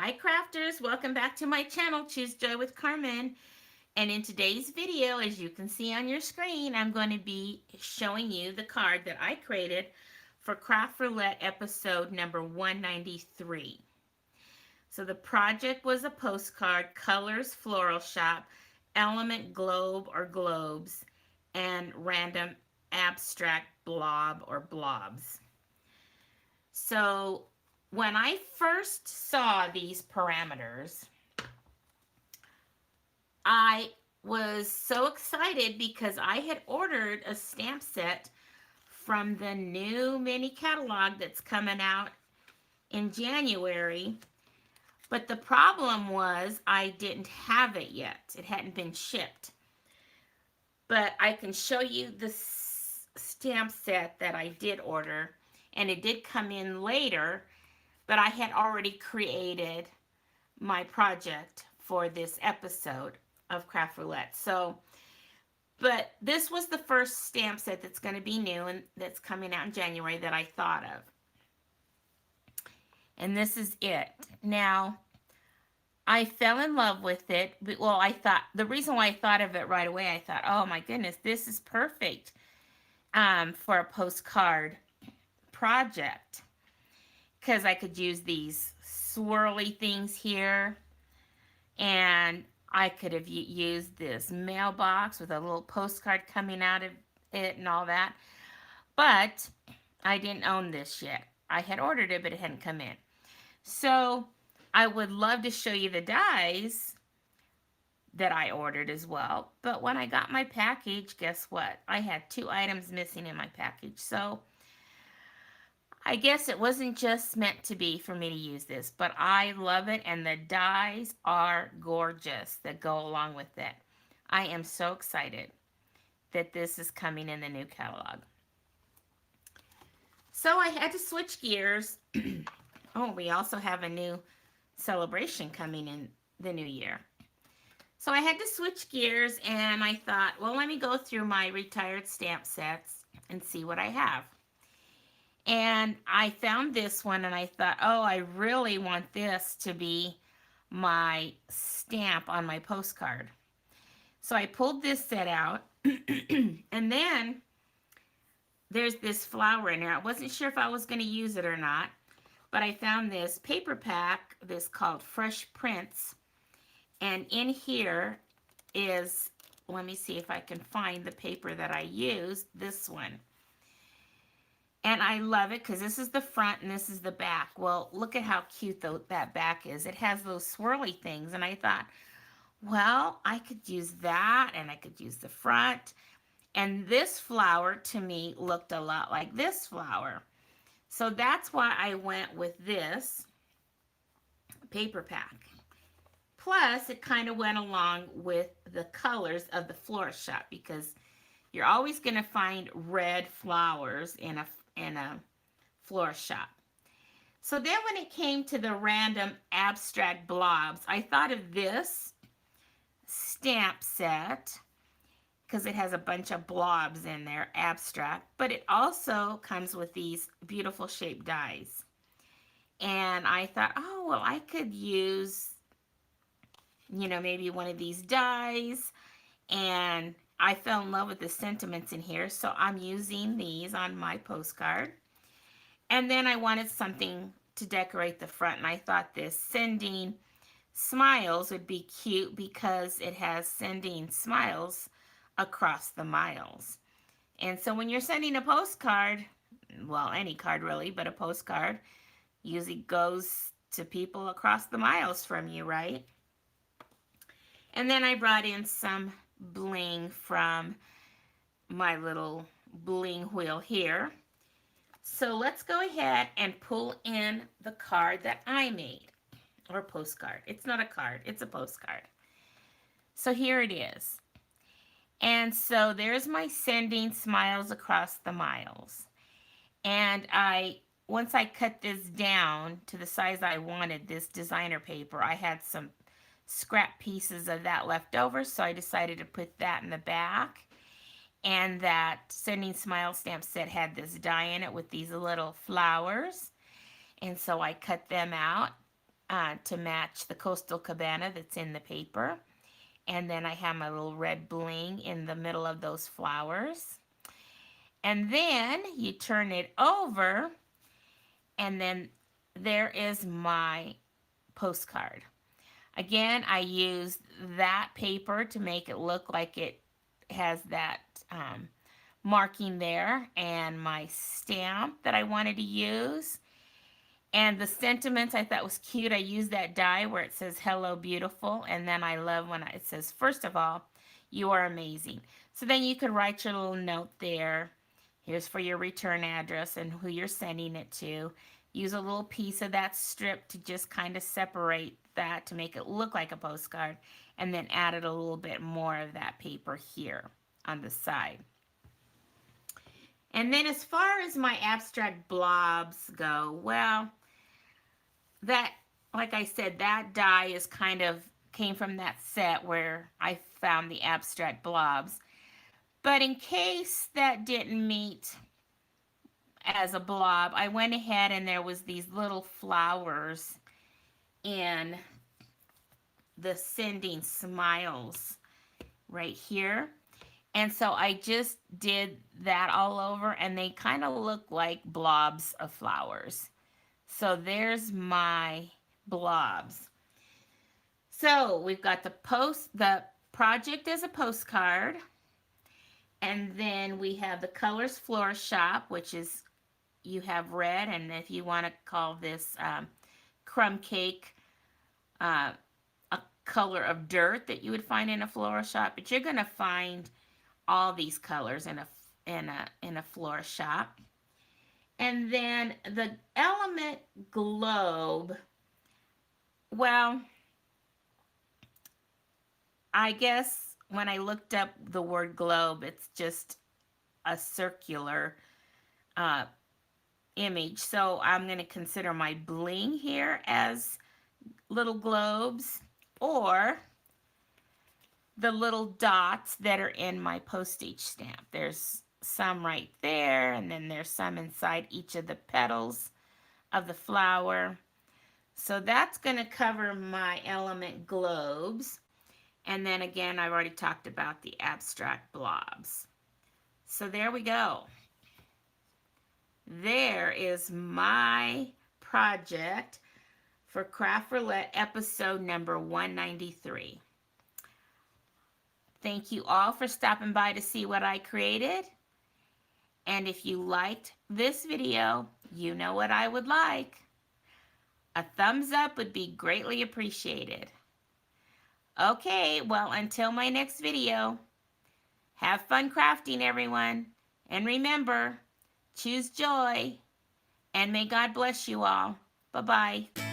Hi crafters, welcome back to my channel, Choose Joy with Carmen. And in today's video, as you can see on your screen, I'm going to be showing you the card that I created for Craft Roulette episode number 193. So the project was a postcard, colors, floral shop, element globe or globes, and random abstract blob or blobs. So when I first saw these parameters, I was so excited because I had ordered a stamp set from the new mini catalog that's coming out in January. But the problem was I didn't have it yet. It hadn't been shipped. But I can show you the stamp set that I did order, and it did come in later, but I had already created my project for this episode of Craft Roulette. So, but this was the first stamp set that's going to be new and that's coming out in January that I thought of. And this is it. Now, I fell in love with it. Well, the reason why I thought of it right away, I thought, oh my goodness, this is perfect for a postcard project. Because I could use these swirly things here, and I could have used this mailbox with a little postcard coming out of it and all that. But I didn't own this yet. I had ordered it, but it hadn't come in. So I would love to show you the dies that I ordered as well. But when I got my package, guess what? I had 2 items missing in my package. So I guess it wasn't just meant to be for me to use this, but I love it, and the dies are gorgeous that go along with it. I am so excited that this is coming in the new catalog. So I had to switch gears. Oh, we also have a new celebration coming in the new year. So I had to switch gears, and I thought, well, let me go through my retired stamp sets and see what I have. And I found this one, and I thought, oh, I really want this to be my stamp on my postcard. So I pulled this set out, and then there's this flower in there. I wasn't sure if I was going to use it or not, but I found this paper pack, this called Fresh Prints, and in here is, let me see if I can find the paper that I used, this one. And I love it because this is the front and this is the back. Well, look at how cute that back is. It has those swirly things. And I thought, well, I could use that, and I could use the front. And this flower to me looked a lot like this flower. So that's why I went with this paper pack. Plus, it kind of went along with the colors of the florist shop, because you're always going to find red flowers in a florist shop. So then when it came to the random abstract blobs, I thought of this stamp set because it has a bunch of blobs in there, abstract, but it also comes with these beautiful shaped dies. And I thought, oh, well, I could use, maybe one of these dies, and I fell in love with the sentiments in here, so I'm using these on my postcard. And then I wanted something to decorate the front, and I thought this sending smiles would be cute because it has sending smiles across the miles. And so when you're sending a postcard, well, any card really, but a postcard usually goes to people across the miles from you, right? And then I brought in some bling from my little bling wheel here. So let's go ahead and pull in the card that I made, or postcard. It's not a card, it's a postcard. So here it is. And so there's my sending smiles across the miles. And once I cut this down to the size I wanted, this designer paper, I had some scrap pieces of that left over, so I decided to put that in the back. And that sending smile stamp set had this die in it with these little flowers, and so I cut them out to match the coastal cabana that's in the paper. And then I have my little red bling in the middle of those flowers. And then you turn it over, and then there is my postcard. Again, I used that paper to make it look like it has that marking there, and my stamp that I wanted to use. And the sentiments I thought was cute. I used that die where it says hello beautiful, and then I love when it says, first of all, you are amazing. So then you could write your little note there. Here's for your return address and who you're sending it to. Use a little piece of that strip to just kind of separate that to make it look like a postcard, and then added a little bit more of that paper here on the side. And then as far as my abstract blobs go, well, that, like I said, that die is kind of came from that set where I found the abstract blobs. But in case that didn't meet as a blob, I went ahead and there was these little flowers in the sending smiles right here. And so I just did that all over, and they kind of look like blobs of flowers. So there's my blobs. So we've got the project as a postcard. And then we have the Colors Florist Shop, which is, you have red, and if you want to call this crumb cake a color of dirt that you would find in a florist shop, but you're going to find all these colors in a florist shop. And then the element globe, well, I guess when I looked up the word globe, it's just a circular image. So I'm going to consider my bling here as little globes, or the little dots that are in my postage stamp. There's some right there, and then there's some inside each of the petals of the flower. So that's going to cover my element globes. And then again, I've already talked about the abstract blobs. So there we go. There is my project for Craft Roulette episode number 193. Thank you all for stopping by to see what I created. And if you liked this video, you know what I would like. A thumbs up would be greatly appreciated. Okay, well, until my next video, have fun crafting, everyone. And remember, choose joy. And may God bless you all. Bye-bye.